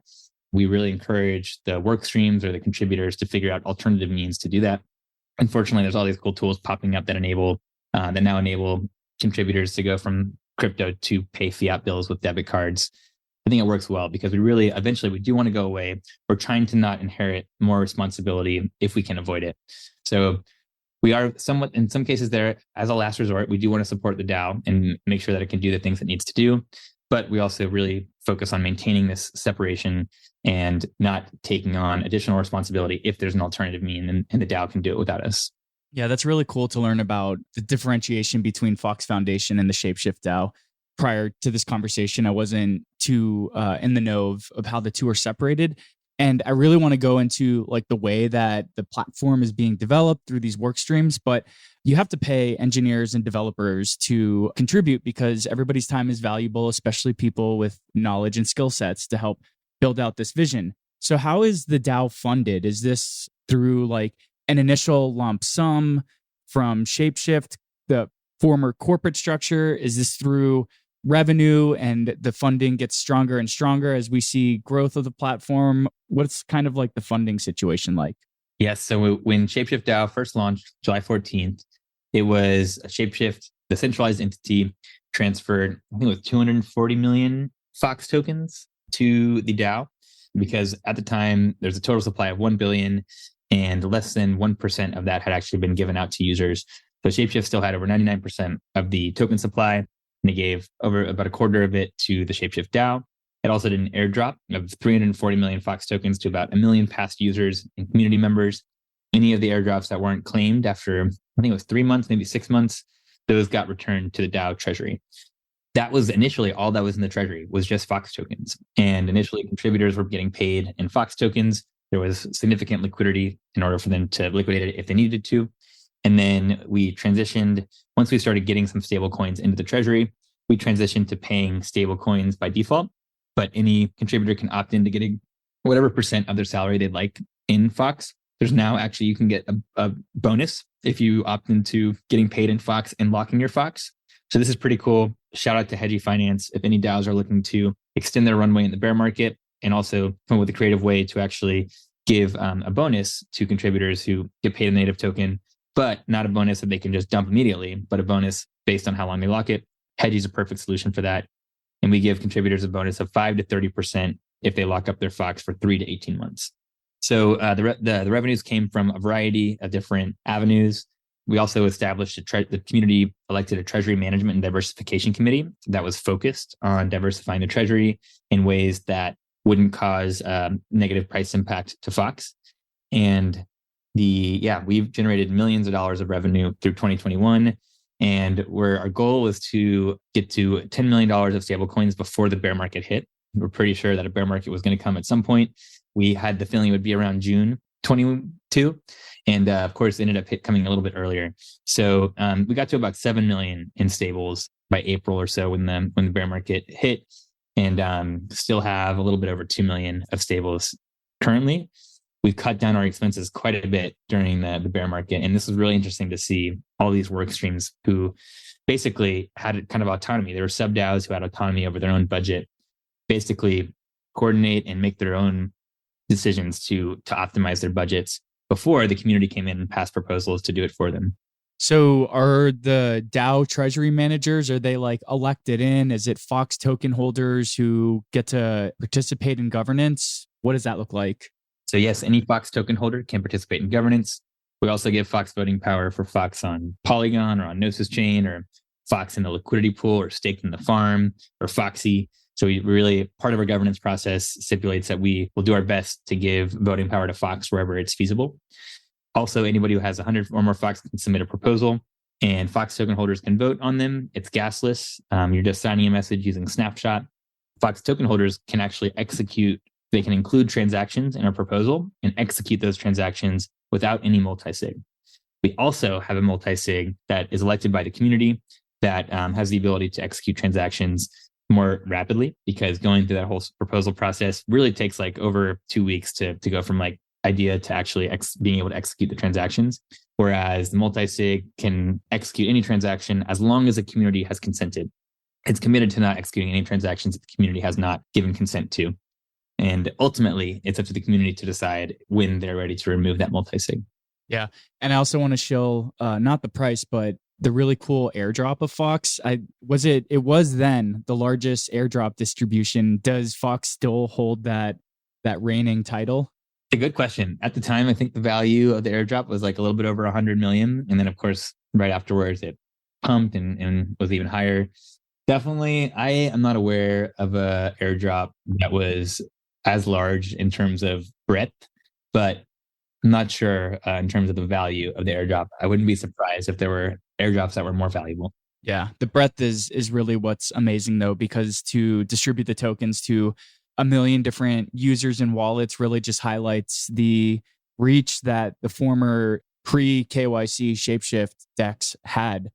we really encourage the work streams or the contributors to figure out alternative means to do that. Unfortunately, there's all these cool tools popping up that now enable contributors to go from crypto to pay fiat bills with debit cards. I think it works well because eventually we do want to go away. We're trying to not inherit more responsibility if we can avoid it. So we are somewhat, in some cases there, as a last resort, we do want to support the DAO and make sure that it can do the things it needs to do. But we also really focus on maintaining this separation and not taking on additional responsibility if there's an alternative mean and the DAO can do it without us. Yeah, that's really cool to learn about the differentiation between Fox Foundation and the Shapeshift DAO. Prior to this conversation, I wasn't too in the know of how the two are separated. And I really want to go into like the way that the platform is being developed through these work streams, but you have to pay engineers and developers to contribute because everybody's time is valuable, especially people with knowledge and skill sets to help build out this vision. So how is the DAO funded? Is this through like an initial lump sum from Shapeshift, the former corporate structure? Is this through revenue and the funding gets stronger and stronger as we see growth of the platform? What's kind of like the funding situation like? Yes. So when Shapeshift DAO first launched July 14th, it was a Shapeshift, the centralized entity, transferred, I think it was 240 million Fox tokens to the DAO, because at the time there's a total supply of 1 billion and less than 1% of that had actually been given out to users. So Shapeshift still had over 99% of the token supply, and they gave over about a quarter of it to the Shapeshift DAO. It also did an airdrop of 340 million Fox tokens to about 1 million past users and community members. Any of the airdrops that weren't claimed after, I think it was 3 months, maybe 6 months, those got returned to the DAO treasury. That was initially all that was in the treasury was just Fox tokens. And initially contributors were getting paid in Fox tokens. There was significant liquidity in order for them to liquidate it if they needed to. And then we transitioned, once we started getting some stable coins into the treasury, we transitioned to paying stable coins by default. But any contributor can opt into getting whatever percent of their salary they'd like in Fox. There's now actually, you can get a bonus if you opt into getting paid in Fox and locking your Fox. So this is pretty cool. Shout out to Hedgie Finance. If any DAOs are looking to extend their runway in the bear market and also come up with a creative way to actually give a bonus to contributors who get paid a native token, but not a bonus that they can just dump immediately, but a bonus based on how long they lock it. Hedgie is a perfect solution for that. And we give contributors a bonus of 5 to 30% if they lock up their Fox for 3 to 18 months. So the revenues came from a variety of different avenues. We also established the community elected a treasury management and diversification committee that was focused on diversifying the treasury in ways that wouldn't cause negative price impact to Fox. And we've generated millions of dollars of revenue through 2021. And where our goal was to get to $10 million of stablecoins before the bear market hit. We're pretty sure that a bear market was going to come at some point. We had the feeling it would be around June 22. And of course, it ended up coming a little bit earlier. So we got to about 7 million in stables by April or so when the bear market hit, and still have a little bit over 2 million of stables currently. We've cut down our expenses quite a bit during the bear market. And this was really interesting to see all these work streams who basically had kind of autonomy. There were sub DAOs who had autonomy over their own budget, basically coordinate and make their own decisions to optimize their budgets before the community came in and passed proposals to do it for them. So are the DAO treasury managers, are they like elected in? Is it Fox token holders who get to participate in governance? What does that look like? So yes, any Fox token holder can participate in governance. We also give Fox voting power for Fox on Polygon or on Gnosis Chain, or Fox in the liquidity pool, or staked in the farm, or Foxy. So we really, part of our governance process stipulates that we will do our best to give voting power to Fox wherever it's feasible. Also, anybody who has 100 or more Fox can submit a proposal, and Fox token holders can vote on them. It's gasless. You're just signing a message using Snapshot. Fox token holders can actually execute. They can include transactions in our proposal and execute those transactions without any multi-sig. We also have a multi-sig that is elected by the community that has the ability to execute transactions more rapidly, because going through that whole proposal process really takes like over 2 weeks to go from like idea to actually being able to execute the transactions. Whereas the multi-sig can execute any transaction as long as the community has consented. It's committed to not executing any transactions that the community has not given consent to. And ultimately, it's up to the community to decide when they're ready to remove that multi-sig. Yeah. And I also want to show not the price, but the really cool airdrop of Fox. It was then the largest airdrop distribution. Does Fox still hold that reigning title? A good question. At the time, I think the value of the airdrop was like a little bit over 100 million. And then of course, right afterwards, it pumped and was even higher. Definitely, I am not aware of a airdrop that was as large in terms of breadth, but I'm not sure in terms of the value of the airdrop. I wouldn't be surprised if there were airdrops that were more valuable. Yeah, the breadth is really what's amazing though, because to distribute the tokens to 1 million different users and wallets really just highlights the reach that the former pre-KYC Shapeshift DEX had.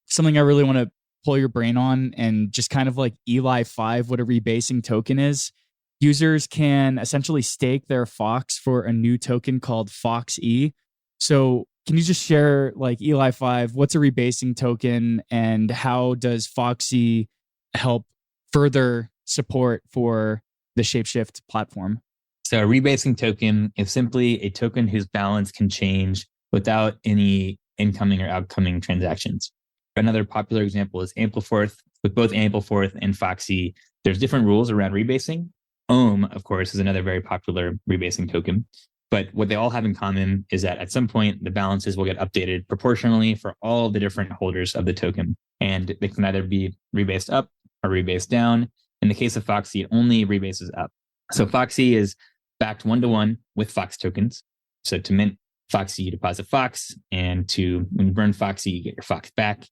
Something I really want to pull your brain on, and just kind of like Eli 5, what a rebasing token is. Users can essentially stake their Fox for a new token called Fox E. So can you just share, like, Eli 5, what's a rebasing token, and how does Foxy help further support for the Shapeshift platform? So a rebasing token is simply a token whose balance can change without any incoming or outgoing transactions. Another popular example is Ampleforth. With both Ampleforth and Foxy, there's different rules around rebasing. Ohm, of course, is another very popular rebasing token. But what they all have in common is that at some point, the balances will get updated proportionally for all the different holders of the token. And they can either be rebased up or rebased down. In the case of Foxy, it only rebases up. So Foxy is backed 1-to-1 with Fox tokens. So to mint Foxy, you deposit Fox, and when you burn Foxy, you get your Fox back.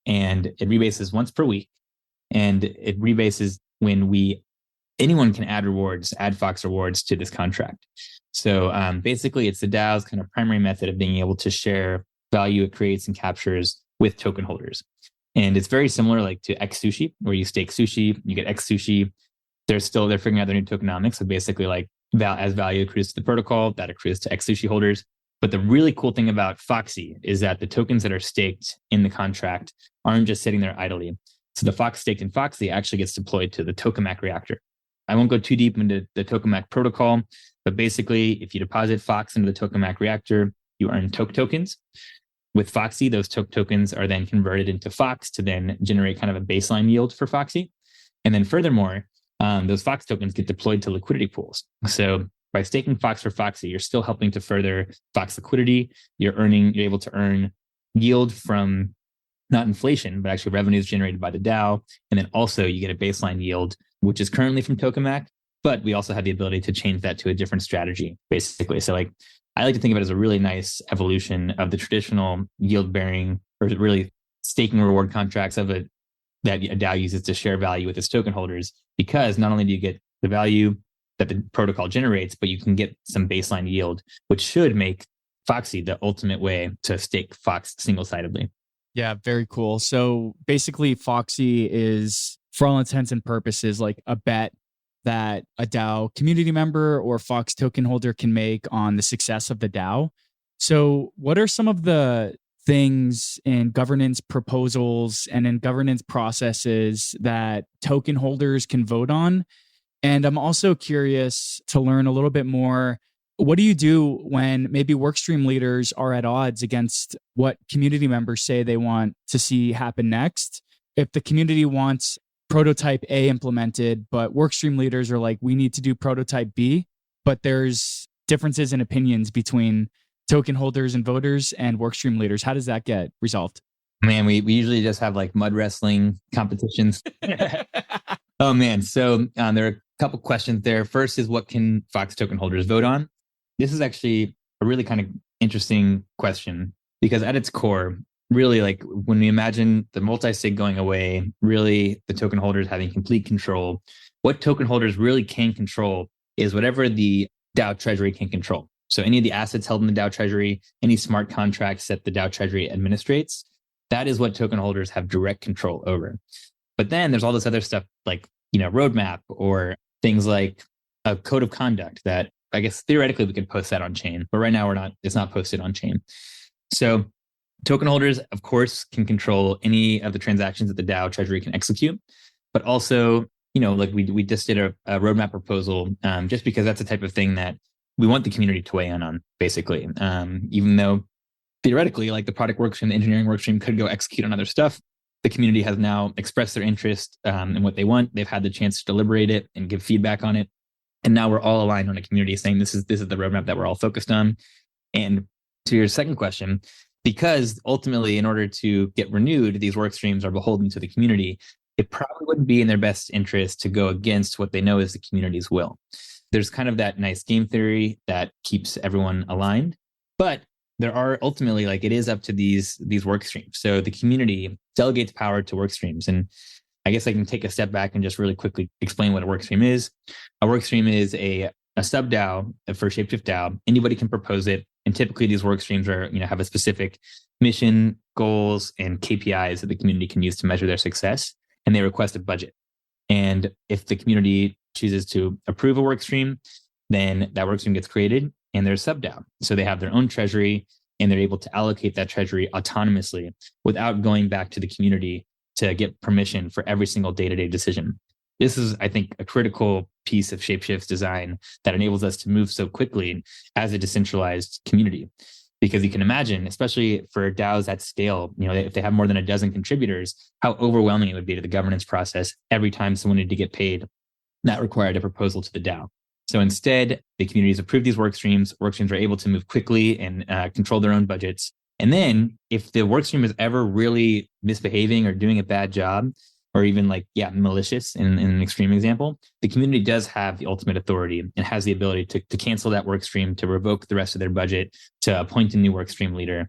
And it rebases once per week. And it rebases when anyone can add Fox rewards to this contract. So basically, it's the DAO's kind of primary method of being able to share value it creates and captures with token holders. And it's very similar like to X Sushi, where you stake sushi, you get X Sushi. They're figuring out their new tokenomics. So basically, like as value accrues to the protocol, that accrues to X Sushi holders. But the really cool thing about Foxy is that the tokens that are staked in the contract aren't just sitting there idly. So the Fox staked in Foxy actually gets deployed to the tokamak reactor. I won't go too deep into the tokamak protocol, but basically, if you deposit Fox into the tokamak reactor, you earn tokens. with Foxy, those tokens are then converted into Fox to then generate kind of a baseline yield for Foxy. And then furthermore, those Fox tokens get deployed to liquidity pools. So by staking Fox for Foxy, you're still helping to further Fox liquidity. You're able to earn yield from not inflation, but actually revenues generated by the DAO. And then also you get a baseline yield, which is currently from Tokamak, but we also have the ability to change that to a different strategy, basically. So like, I like to think of it as a really nice evolution of the traditional yield bearing or really staking reward contracts that a DAO uses to share value with its token holders, because not only do you get the value that the protocol generates, but you can get some baseline yield, which should make Foxy the ultimate way to stake Fox single-sidedly. Yeah, very cool. So basically, Foxy is, for all intents and purposes, like a bet that a DAO community member or Fox token holder can make on the success of the DAO. So what are some of the things in governance proposals and in governance processes that token holders can vote on? And I'm also curious to learn a little bit more. What do you do when maybe workstream leaders are at odds against what community members say they want to see happen next? If the community wants prototype A implemented, but workstream leaders are like, we need to do prototype B, but there's differences in opinions between token holders and voters and workstream leaders. How does that get resolved? Man, we usually just have like mud wrestling competitions. Oh man. So there are a couple questions there. First is, what can Fox token holders vote on? This is actually a really kind of interesting question, because at its core, really, like when we imagine the multi-sig going away, really the token holders having complete control, what token holders really can control is whatever the DAO treasury can control. So any of the assets held in the DAO treasury, any smart contracts that the DAO treasury administrates, that is what token holders have direct control over. But then there's all this other stuff like, roadmap or things like a code of conduct that I guess theoretically we could post that on chain, but right now it's not posted on chain. So token holders, of course, can control any of the transactions that the DAO treasury can execute, but also, like we just did a roadmap proposal, just because that's the type of thing that we want the community to weigh in on, basically. Even though theoretically, like the product workstream, the engineering workstream could go execute on other stuff, the community has now expressed their interest in what they want. They've had the chance to deliberate it and give feedback on it. And now we're all aligned on a community saying this is the roadmap that we're all focused on. And to your second question, because ultimately, in order to get renewed, these work streams are beholden to the community, it probably wouldn't be in their best interest to go against what they know is the community's will. There's kind of that nice game theory that keeps everyone aligned, but there are ultimately, like, it is up to these work streams. So the community delegates power to work streams. And I guess I can take a step back and just really quickly explain what a work stream is. A work stream is a sub DAO for ShapeShift DAO. Anybody can propose it. And typically these work streams are, have a specific mission, goals, and KPIs that the community can use to measure their success. And they request a budget. And if the community chooses to approve a work stream, then that work stream gets created and they're sub DAO. So they have their own treasury and they're able to allocate that treasury autonomously without going back to the community to get permission for every single day-to-day decision. This is, I think, a critical piece of Shapeshift's design that enables us to move so quickly as a decentralized community. Because you can imagine, especially for DAOs at scale, if they have more than a dozen contributors, how overwhelming it would be to the governance process every time someone needed to get paid. That required a proposal to the DAO. So instead, the communities approve these work streams. Work streams are able to move quickly and control their own budgets. And then if the work stream is ever really misbehaving or doing a bad job, or even malicious in an extreme example, the community does have the ultimate authority and has the ability to cancel that work stream, to revoke the rest of their budget, to appoint a new work stream leader.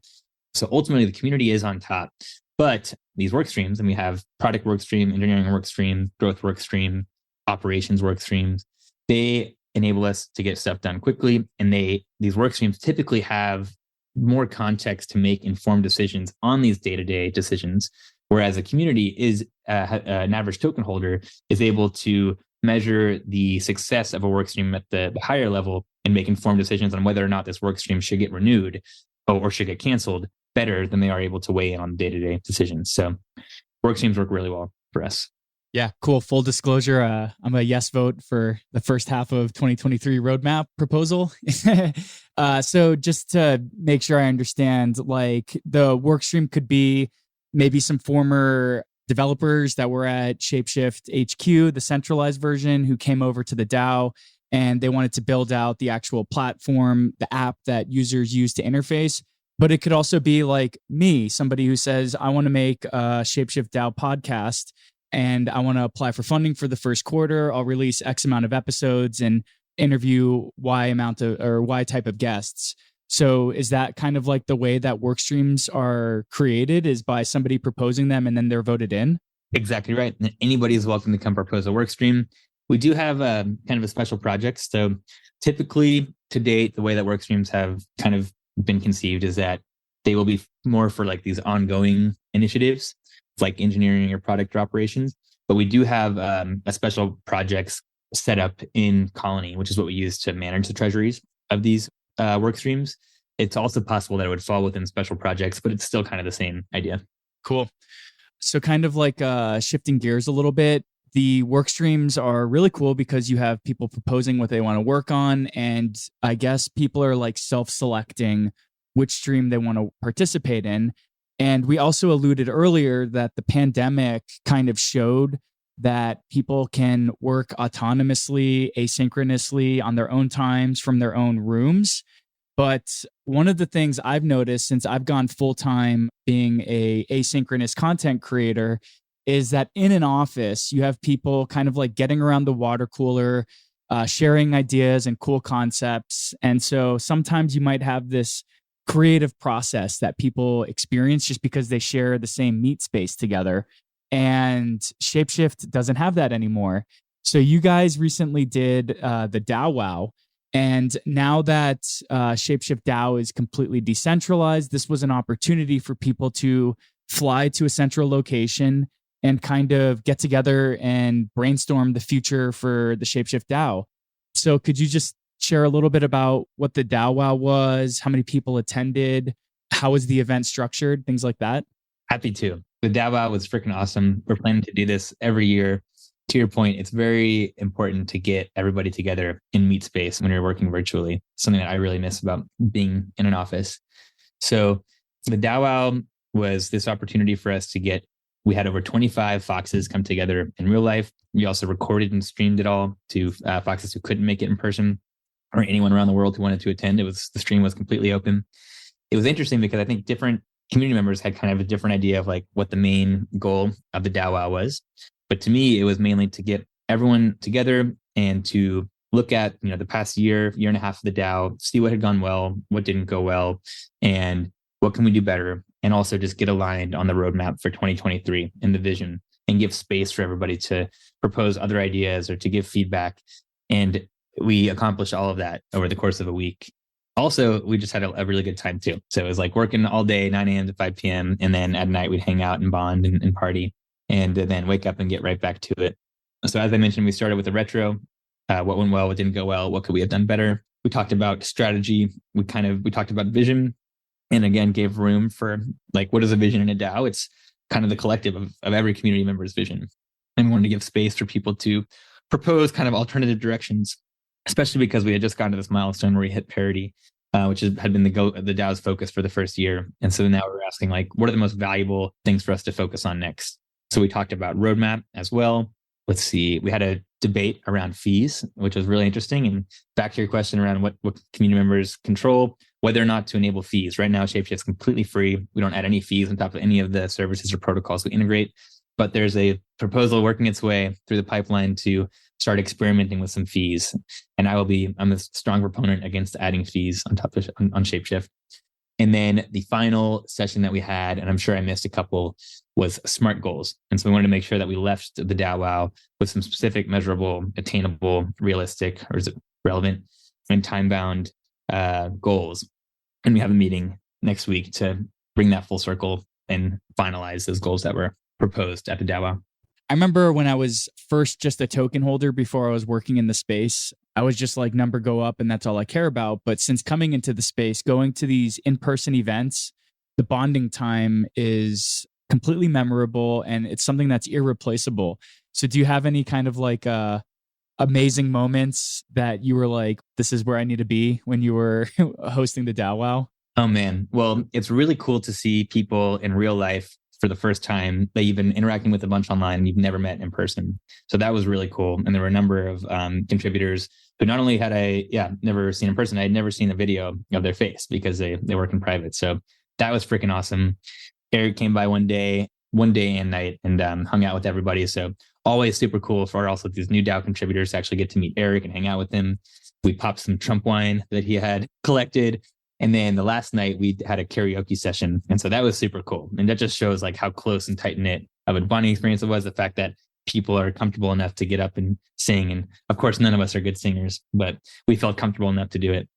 So ultimately, the community is on top. But these work streams, and we have product work stream, engineering work stream, growth work stream, operations work streams, they enable us to get stuff done quickly. And these work streams typically have more context to make informed decisions on these day-to-day decisions. Whereas a community is an average token holder is able to measure the success of a work stream at the higher level and make informed decisions on whether or not this work stream should get renewed or should get canceled better than they are able to weigh in on day-to-day decisions. So work streams work really well for us. Yeah, cool. Full disclosure, I'm a yes vote for the first half of 2023 roadmap proposal. So just to make sure I understand, like the work stream could be maybe some former developers that were at Shapeshift HQ, the centralized version, who came over to the DAO and they wanted to build out the actual platform, the app that users use to interface. But it could also be like me, somebody who says, I want to make a Shapeshift DAO podcast and I want to apply for funding for the first quarter. I'll release X amount of episodes and interview Y amount of or Y type of guests. So is that kind of like the way that work streams are created, is by somebody proposing them and then they're voted in? Exactly right. And anybody is welcome to come propose a work stream. We do have kind of a special project. So typically to date, the way that work streams have kind of been conceived is that they will be more for like these ongoing initiatives, like engineering or product or operations. But we do have a special projects set up in Colony, which is what we use to manage the treasuries of these work streams. It's also possible that it would fall within special projects, but it's still kind of the same idea. Cool. So kind of like shifting gears a little bit, the work streams are really cool because you have people proposing what they want to work on. And I guess people are like self-selecting which stream they want to participate in. And we also alluded earlier that the pandemic kind of showed that people can work autonomously, asynchronously on their own times from their own rooms. But one of the things I've noticed since I've gone full-time being a asynchronous content creator is that in an office, you have people kind of like getting around the water cooler, sharing ideas and cool concepts. And so sometimes you might have this creative process that people experience just because they share the same meat space together. And Shapeshift doesn't have that anymore. So you guys recently did the Dowwow. And now that Shapeshift DAO is completely decentralized, this was an opportunity for people to fly to a central location and kind of get together and brainstorm the future for the Shapeshift DAO. So could you just share a little bit about what the Dowwow was, how many people attended, how was the event structured, things like that? Happy to. The Dowwow was freaking awesome. We're planning to do this every year. To your point, it's very important to get everybody together in meet space when you're working virtually. Something that I really miss about being in an office. So the Dowwow was this opportunity for us to get, we had over 25 Foxes come together in real life. We also recorded and streamed it all to Foxes who couldn't make it in person, or anyone around the world who wanted to attend. The stream was completely open. It was interesting because I think different community members had kind of a different idea of like what the main goal of the Dowwow was. But to me, it was mainly to get everyone together and to look at, the past year and a half of the DAO, see what had gone well, what didn't go well, and what can we do better. And also just get aligned on the roadmap for 2023 and the vision, and give space for everybody to propose other ideas or to give feedback. And we accomplished all of that over the course of a week. Also, we just had a really good time too. So it was like working all day, 9 a.m. to 5 p.m. And then at night, we'd hang out and bond and party, and then wake up and get right back to it. So as I mentioned, we started with a retro. What went well, what didn't go well, what could we have done better? We talked about strategy. We talked about vision, and again, gave room for like, what is a vision in a DAO? It's kind of the collective of every community member's vision. And we wanted to give space for people to propose kind of alternative directions, especially because we had just gotten to this milestone where we hit parity, which had been the DAO's focus for the first year. And so now we're asking like, what are the most valuable things for us to focus on next? So we talked about roadmap as well. Let's see, we had a debate around fees, which was really interesting. And back to your question around what community members control, whether or not to enable fees. Right now, Shapeshift is completely free. We don't add any fees on top of any of the services or protocols we integrate. But there's a proposal working its way through the pipeline to start experimenting with some fees. And I'm a strong proponent against adding fees on Shapeshift. And then the final session that we had, and I'm sure I missed a couple, was SMART goals. And so we wanted to make sure that we left the Dowwow with some specific, measurable, attainable, realistic, or is it relevant, and time-bound goals. And we have a meeting next week to bring that full circle and finalize those goals that were proposed at the Dowwow. I remember when I was first just a token holder before I was working in the space, I was just like, number go up and that's all I care about. But since coming into the space, going to these in-person events, the bonding time is completely memorable and it's something that's irreplaceable. So do you have any kind of like amazing moments that you were like, this is where I need to be when you were hosting the Dowwow? Oh man. Well, it's really cool to see people in real life for the first time that you've been interacting with a bunch online and you've never met in person. So that was really cool. And there were a number of contributors who not only had never seen in person, I had never seen a video of their face because they work in private. So that was freaking awesome. Eric came by one day and night and hung out with everybody. So always super cool for also these new DAO contributors to actually get to meet Eric and hang out with him. We popped some Trump wine that he had collected. And then the last night we had a karaoke session. And so that was super cool. And that just shows like how close and tight knit of a bonding experience it was. The fact that people are comfortable enough to get up and sing. And of course, none of us are good singers, but we felt comfortable enough to do it.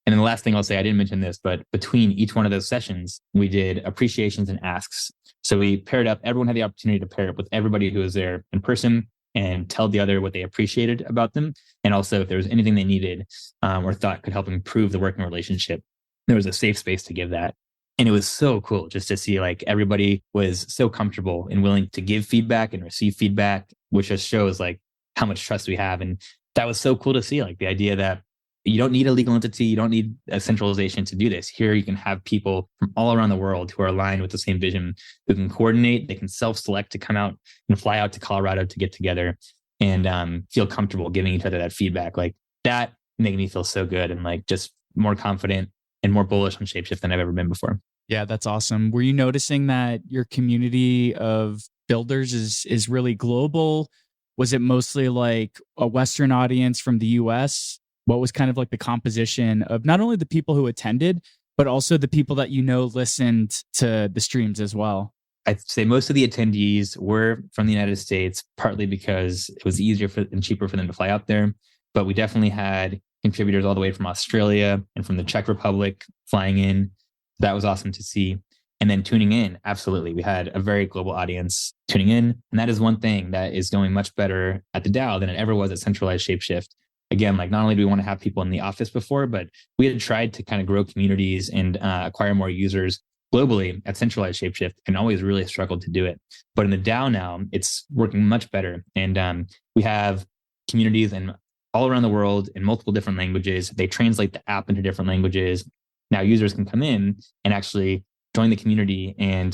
And then the last thing I'll say, I didn't mention this, but between each one of those sessions, we did appreciations and asks. So we paired up, everyone had the opportunity to pair up with everybody who was there in person and tell the other what they appreciated about them. And also if there was anything they needed or thought could help improve the working relationship, there was a safe space to give that. And it was so cool just to see like everybody was so comfortable and willing to give feedback and receive feedback, which just shows like how much trust we have. And that was so cool to see, like the idea that you don't need a legal entity, you don't need a centralization to do this. Here you can have people from all around the world who are aligned with the same vision, who can coordinate, they can self-select to come out and fly out to Colorado to get together and feel comfortable giving each other that feedback. Like that made me feel so good and like just more confident and more bullish on Shapeshift than I've ever been before. Yeah, that's awesome. Were you noticing that your community of builders is really global? Was it mostly like a Western audience from the US? What was kind of like the composition of not only the people who attended, but also the people that listened to the streams as well? I'd say most of the attendees were from the United States, partly because it was easier and cheaper for them to fly out there. But we definitely had contributors all the way from Australia and from the Czech Republic flying in. That was awesome to see. And then tuning in, absolutely. We had a very global audience tuning in. And that is one thing that is going much better at the DAO than it ever was at centralized Shapeshift. Again, like not only do we want to have people in the office before, but we had tried to kind of grow communities and acquire more users globally at centralized Shapeshift and always really struggled to do it. But in the DAO now, it's working much better. And we have communities in all around the world in multiple different languages. They translate the app into different languages. Now users can come in and actually join the community and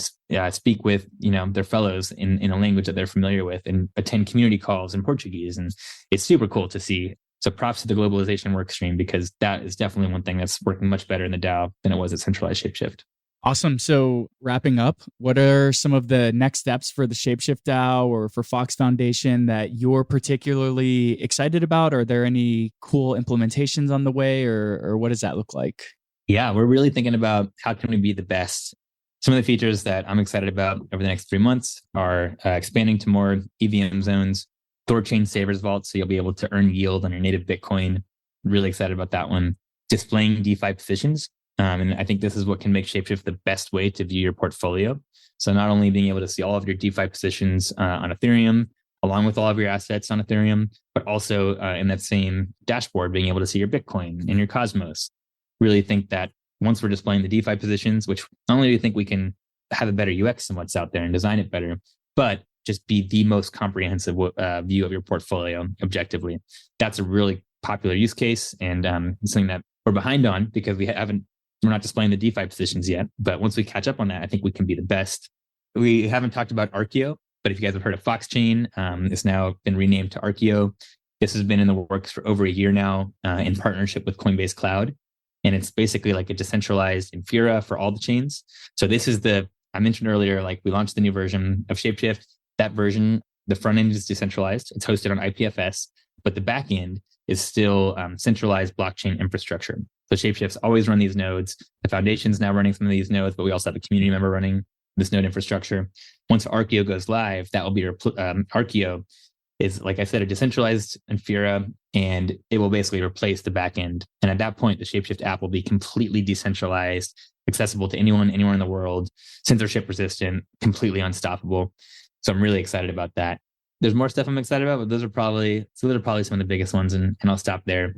speak with their fellows in a language that they're familiar with and attend community calls in Portuguese. And it's super cool to see. So props to the globalization work stream, because that is definitely one thing that's working much better in the DAO than it was at centralized Shapeshift. Awesome. So wrapping up, what are some of the next steps for the Shapeshift DAO or for Fox Foundation that you're particularly excited about? Are there any cool implementations on the way, or what does that look like? Yeah, we're really thinking about how can we be the best. Some of the features that I'm excited about over the next 3 months are expanding to more EVM zones, Thorchain Savers Vault, so you'll be able to earn yield on your native Bitcoin. Really excited about that one. Displaying DeFi positions. And I think this is what can make Shapeshift the best way to view your portfolio. So not only being able to see all of your DeFi positions on Ethereum, along with all of your assets on Ethereum, but also in that same dashboard, being able to see your Bitcoin and your Cosmos. Really think that once we're displaying the DeFi positions, which not only do we think we can have a better UX than what's out there and design it better, but just be the most comprehensive view of your portfolio objectively. That's a really popular use case and something that we're behind on because we're not displaying the DeFi positions yet. But once we catch up on that, I think we can be the best. We haven't talked about Archeo, but if you guys have heard of Fox Chain, it's now been renamed to Archeo. This has been in the works for over a year now in partnership with Coinbase Cloud. And it's basically like a decentralized Infura for all the chains. So this is I mentioned earlier, like we launched the new version of Shapeshift. That version, the front end is decentralized. It's hosted on IPFS, but the back end is still centralized blockchain infrastructure. So Shapeshifts always run these nodes. The foundation's now running some of these nodes, but we also have a community member running this node infrastructure. Once Archeo goes live, that will be Archeo is, like I said, a decentralized Infura, and it will basically replace the back end. And at that point, the Shapeshift app will be completely decentralized, accessible to anyone, anywhere in the world, censorship resistant, completely unstoppable. So I'm really excited about that. There's more stuff I'm excited about, but those are probably some of the biggest ones, and I'll stop there.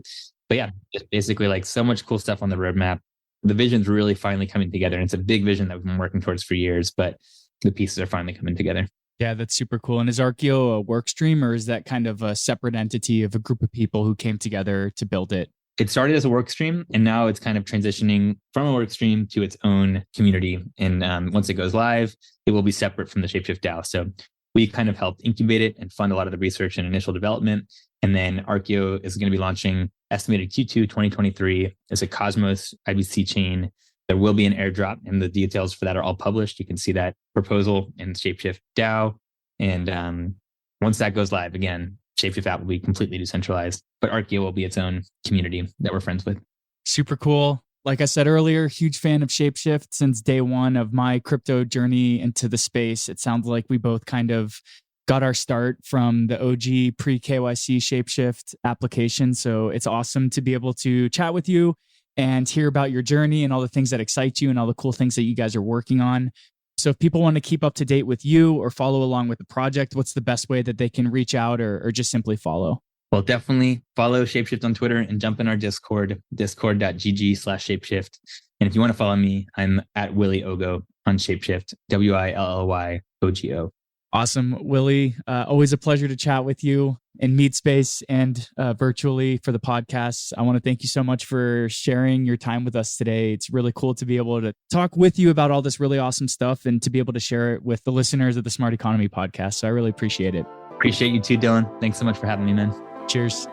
But yeah, just basically like so much cool stuff on the roadmap. The vision's really finally coming together. And it's a big vision that we've been working towards for years, but the pieces are finally coming together. Yeah, that's super cool. And is Archeo a work stream, or is that kind of a separate entity of a group of people who came together to build it? It started as a work stream, and now it's kind of transitioning from a work stream to its own community. And once it goes live, it will be separate from the ShapeShift DAO. So we kind of helped incubate it and fund a lot of the research and initial development. And then Archeo is going to be launching estimated Q2 2023 as a Cosmos IBC chain. There will be an airdrop, and the details for that are all published. You can see that proposal in ShapeShift DAO. And once that goes live, again, ShapeShift app will be completely decentralized, but Archeo will be its own community that we're friends with. Super cool. Like I said earlier, huge fan of ShapeShift since day one of my crypto journey into the space. It sounds like we both kind of got our start from the OG pre-KYC ShapeShift application. So it's awesome to be able to chat with you and hear about your journey and all the things that excite you and all the cool things that you guys are working on. So if people want to keep up to date with you or follow along with the project, what's the best way that they can reach out or just simply follow? Well, definitely follow ShapeShift on Twitter and jump in our Discord, discord.gg/ShapeShift. And if you want to follow me, I'm at Willy Ogo on ShapeShift, WILLYOGO. Awesome, Willy. Always a pleasure to chat with you in Meet Space and virtually for the podcast. I want to thank you so much for sharing your time with us today. It's really cool to be able to talk with you about all this really awesome stuff and to be able to share it with the listeners of the Smart Economy podcast. So I really appreciate it. Appreciate you too, Dylan. Thanks so much for having me, man. Cheers.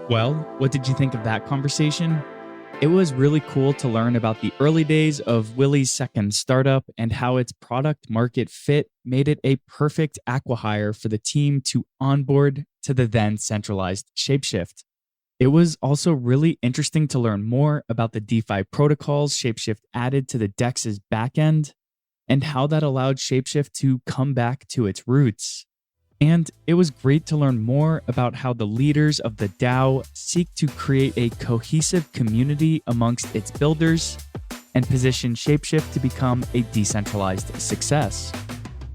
Well, what did you think of that conversation? It was really cool to learn about the early days of Willy's second startup and how its product market fit made it a perfect acquihire for the team to onboard to the then centralized ShapeShift. It was also really interesting to learn more about the DeFi protocols ShapeShift added to the DEX's backend and how that allowed ShapeShift to come back to its roots. And it was great to learn more about how the leaders of the DAO seek to create a cohesive community amongst its builders and position ShapeShift to become a decentralized success.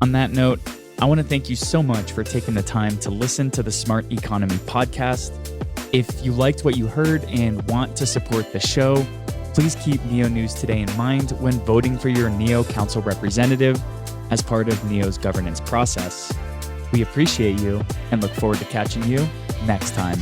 On that note, I want to thank you so much for taking the time to listen to the Smart Economy podcast. If you liked what you heard and want to support the show, please keep Neo News Today in mind when voting for your Neo Council representative as part of Neo's governance process. We appreciate you and look forward to catching you next time.